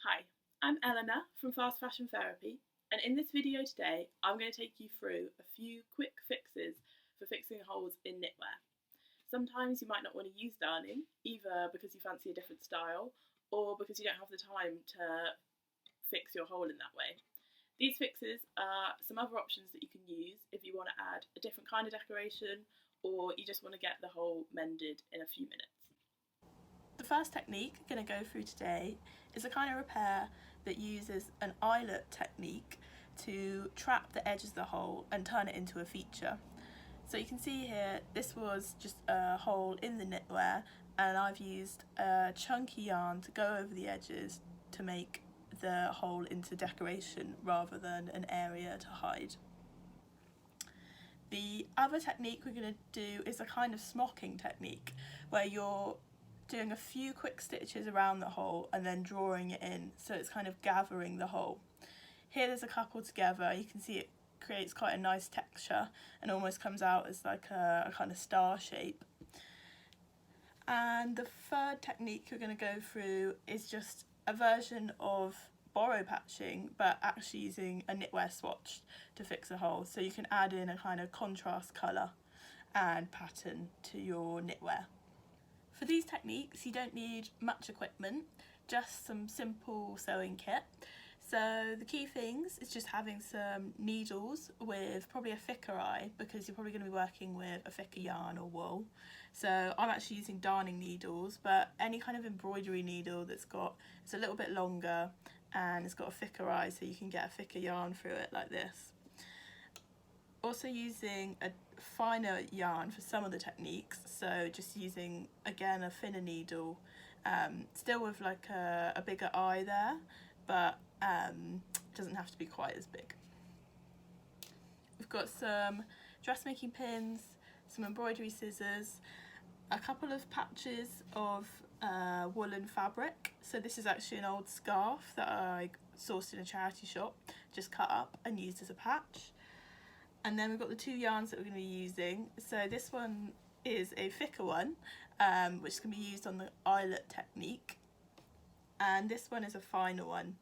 Hi, I'm Eleanor from Fast Fashion Therapy, and in this video today I'm going to take you through a few quick fixes for fixing holes in knitwear. Sometimes you might not want to use darning, either because you fancy a different style or because you don't have the time to fix your hole in that way. These fixes are some other options that you can use if you want to add a different kind of decoration or you just want to get the hole mended in a few minutes. The first technique I'm going to go through today is a kind of repair that uses an eyelet technique to trap the edges of the hole and turn it into a feature. So you can see here, this was just a hole in the knitwear and I've used a chunky yarn to go over the edges to make the hole into decoration rather than an area to hide. The other technique we're going to do is a kind of smocking technique where you're doing a few quick stitches around the hole and then drawing it in, so it's kind of gathering the hole. Here there's a couple together, you can see it creates quite a nice texture and almost comes out as like a kind of star shape. And the third technique we're going to go through is just a version of Boro patching, but actually using a knitwear swatch to fix a hole, so you can add in a kind of contrast colour and pattern to your knitwear. For these techniques you don't need much equipment, just some simple sewing kit. So the key things is just having some needles with probably a thicker eye, because you're probably going to be working with a thicker yarn or wool. So I'm actually using darning needles, but any kind of embroidery needle that's it's a little bit longer and it's got a thicker eye, so you can get a thicker yarn through it like this. Also using a finer yarn for some of the techniques, so just using again a thinner needle, still with like a bigger eye there, but doesn't have to be quite as big. We've got some dressmaking pins, some embroidery scissors, a couple of patches of woolen fabric. So this is actually an old scarf that I sourced in a charity shop, just cut up and used as a patch. And then we've got the two yarns that we're going to be using. So this one is a thicker one, which can be used on the eyelet technique. And this one is a finer one,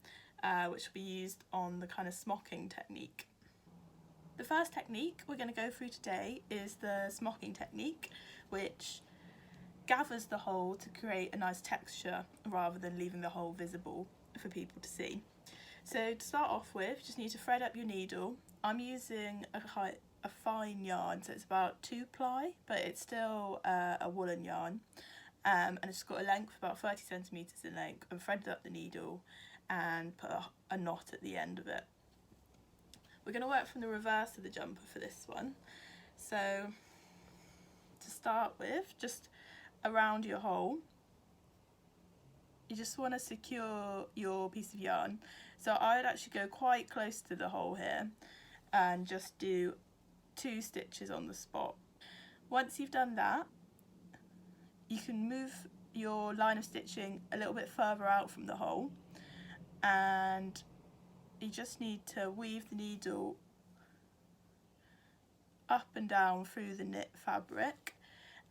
which will be used on the kind of smocking technique. The first technique we're going to go through today is the smocking technique, which gathers the hole to create a nice texture rather than leaving the hole visible for people to see. So to start off with, you just need to thread up your needle. I'm using a fine yarn, so it's about 2 ply, but it's still a woolen yarn. And it's got a length of about 30 centimetres in length, and threaded up the needle and put a knot at the end of it. We're going to work from the reverse of the jumper for this one. So to start with, just around your hole, you just want to secure your piece of yarn. So I would actually go quite close to the hole here and just do 2 stitches on the spot. Once you've done that, you can move your line of stitching a little bit further out from the hole, and you just need to weave the needle up and down through the knit fabric.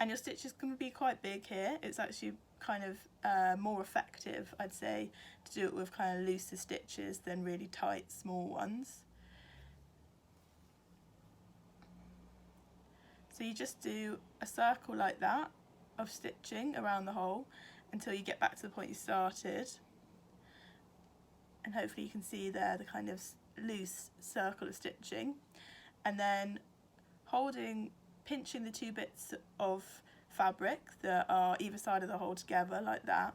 And your stitches can be quite big here. It's actually kind of more effective, I'd say, to do it with kind of looser stitches than really tight small ones. So you just do a circle like that of stitching around the hole until you get back to the point you started, and hopefully you can see there the kind of loose circle of stitching, and then pinching the 2 bits of fabric that are either side of the hole together like that,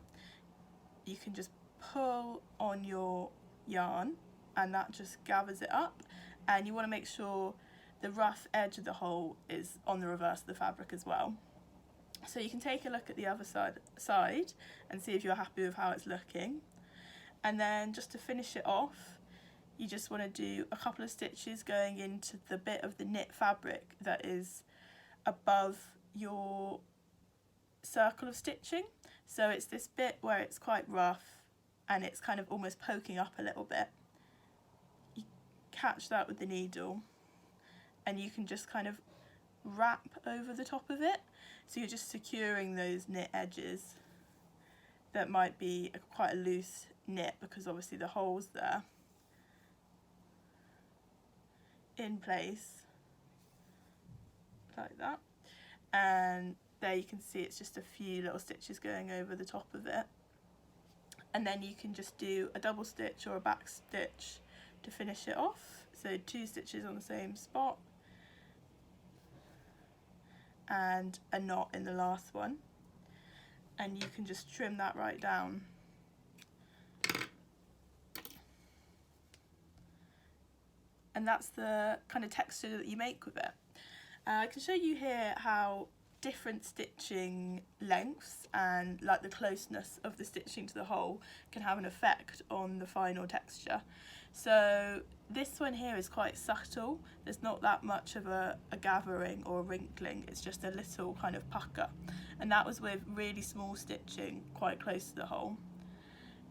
you can just pull on your yarn and that just gathers it up. And you want to make sure the rough edge of the hole is on the reverse of the fabric as well. So you can take a look at the other side and see if you're happy with how it's looking. And then just to finish it off, you just want to do a couple of stitches going into the bit of the knit fabric that is above your circle of stitching. So it's this bit where it's quite rough and it's kind of almost poking up a little bit. You catch that with the needle and you can just kind of wrap over the top of it, so you're just securing those knit edges that might be quite a loose knit, because obviously the hole's there in place like that, and there you can see it's just a few little stitches going over the top of it, and then you can just do a double stitch or a back stitch to finish it off. So 2 stitches on the same spot and a knot in the last one, and you can just trim that right down. And that's the kind of texture that you make with it. I can show you here how different stitching lengths and like the closeness of the stitching to the hole can have an effect on the final texture. So this one here is quite subtle. There's not that much of a gathering or a wrinkling, it's just a little kind of pucker, and that was with really small stitching quite close to the hole.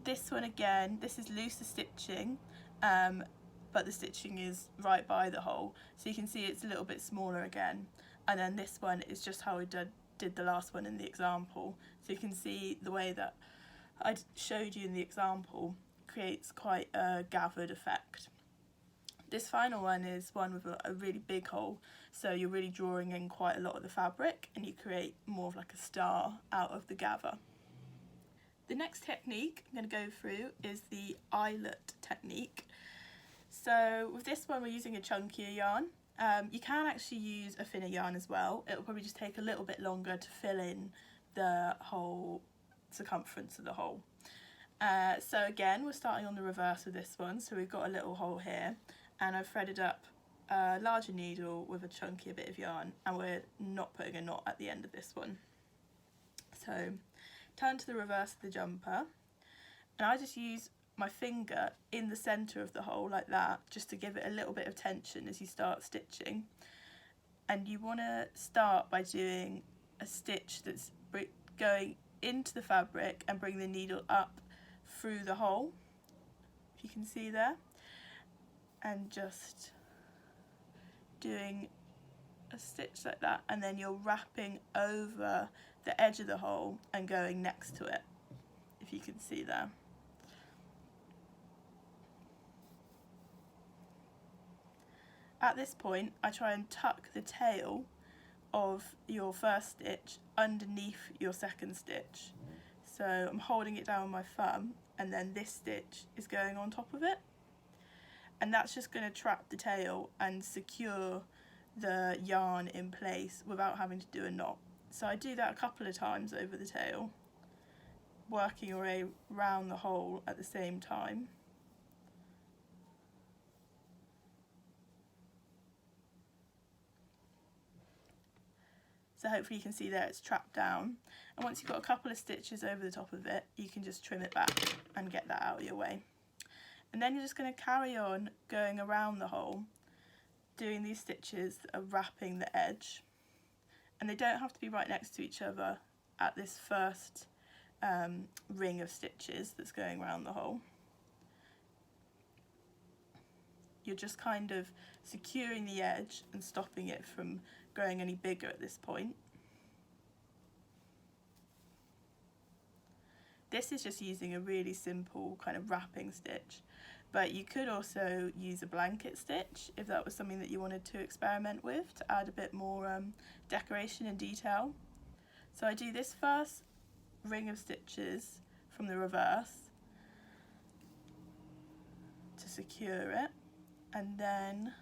This one again, this is looser stitching, but the stitching is right by the hole, so you can see it's a little bit smaller again. And then this one is just how we did the last one in the example, so you can see the way that I showed you in the example creates quite a gathered effect. This final one is one with a really big hole, so you're really drawing in quite a lot of the fabric and you create more of like a star out of the gather. The next technique I'm going to go through is the eyelet technique. So with this one we're using a chunkier yarn. You can actually use a thinner yarn as well. It'll probably just take a little bit longer to fill in the whole circumference of the hole. So again, we're starting on the reverse of this one. So we've got a little hole here, and I've threaded up a larger needle with a chunkier bit of yarn, and we're not putting a knot at the end of this one. So turn to the reverse of the jumper, and I just use my finger in the centre of the hole like that, just to give it a little bit of tension as you start stitching. And you want to start by doing a stitch that's going into the fabric and bring the needle up through the hole, if you can see there, and just doing a stitch like that, and then you're wrapping over the edge of the hole and going next to it, if you can see there. At this point, I try and tuck the tail of your first stitch underneath your second stitch. So I'm holding it down with my thumb, and then this stitch is going on top of it. And that's just going to trap the tail and secure the yarn in place without having to do a knot. So I do that a couple of times over the tail, working your way around the hole at the same time. So hopefully you can see there it's trapped down. And once you've got a couple of stitches over the top of it, you can just trim it back and get that out of your way. And then you're just going to carry on going around the hole, doing these stitches that are wrapping the edge. And they don't have to be right next to each other at this first ring of stitches that's going around the hole. You're just kind of securing the edge and stopping it from growing any bigger at this point. This is just using a really simple kind of wrapping stitch, but you could also use a blanket stitch if that was something that you wanted to experiment with to add a bit more decoration and detail. So I do this first ring of stitches from the reverse to secure it, and then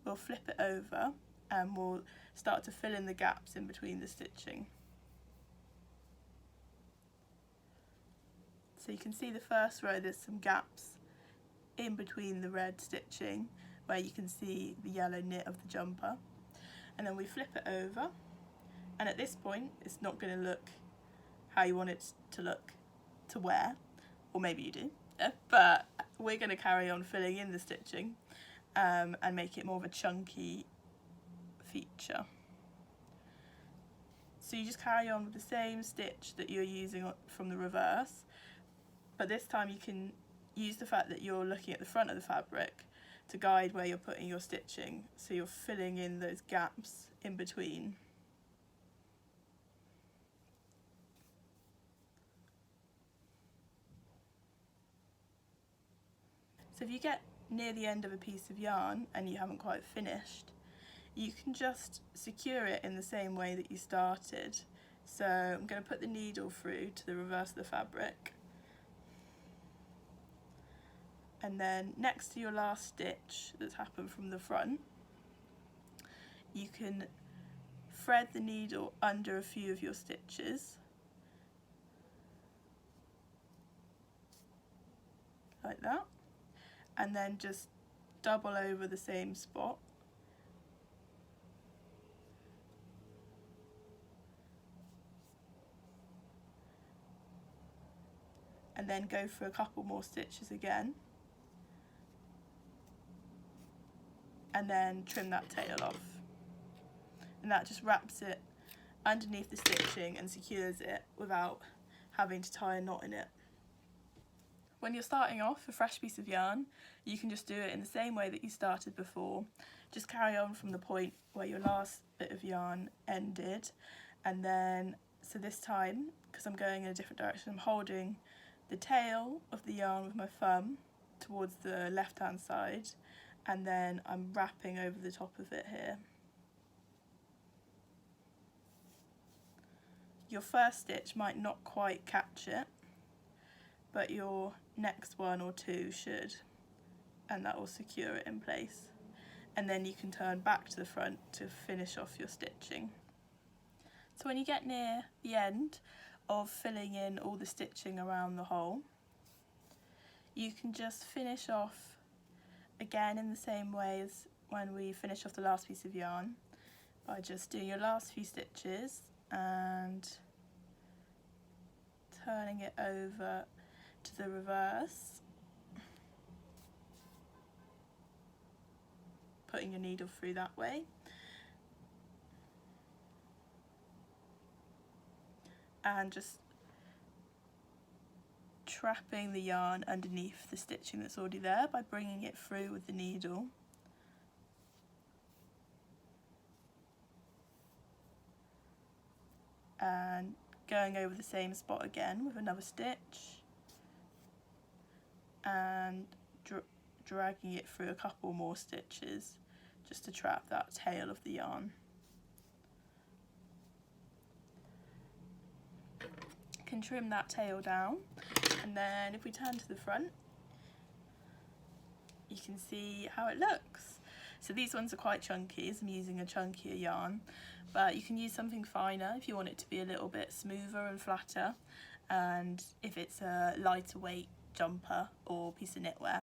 we'll flip it over and we'll start to fill in the gaps in between the stitching. So you can see the first row, there's some gaps in between the red stitching where you can see the yellow knit of the jumper. And then we flip it over, and at this point it's not going to look how you want it to look to wear, or maybe you do, but we're going to carry on filling in the stitching and make it more of a chunky feature. So you just carry on with the same stitch that you're using from the reverse, but this time you can use the fact that you're looking at the front of the fabric to guide where you're putting your stitching, so you're filling in those gaps in between. So if you get near the end of a piece of yarn and you haven't quite finished, you can just secure it in the same way that you started. So I'm going to put the needle through to the reverse of the fabric, and then next to your last stitch that's happened from the front, you can thread the needle under a few of your stitches like that, and then just double over the same spot, and then go for a couple more stitches again, and then trim that tail off, and that just wraps it underneath the stitching and secures it without having to tie a knot in it. When you're starting off a fresh piece of yarn, you can just do it in the same way that you started before. Just carry on from the point where your last bit of yarn ended, and then, so this time, because I'm going in a different direction, I'm holding the tail of the yarn with my thumb towards the left hand side, and then I'm wrapping over the top of it here. Your first stitch might not quite catch it, but your next one or two should, and that will secure it in place. And then you can turn back to the front to finish off your stitching. So when you get near the end of filling in all the stitching around the hole, you can just finish off again in the same way as when we finish off the last piece of yarn, by just doing your last few stitches and turning it over to the reverse, putting your needle through that way, and just trapping the yarn underneath the stitching that's already there by bringing it through with the needle. And going over the same spot again with another stitch, and dragging it through a couple more stitches just to trap that tail of the yarn. Can trim that tail down, and then if we turn to the front, you can see how it looks. So these ones are quite chunky, as I'm using a chunkier yarn, but you can use something finer if you want it to be a little bit smoother and flatter, and if it's a lighter weight jumper or piece of knitwear.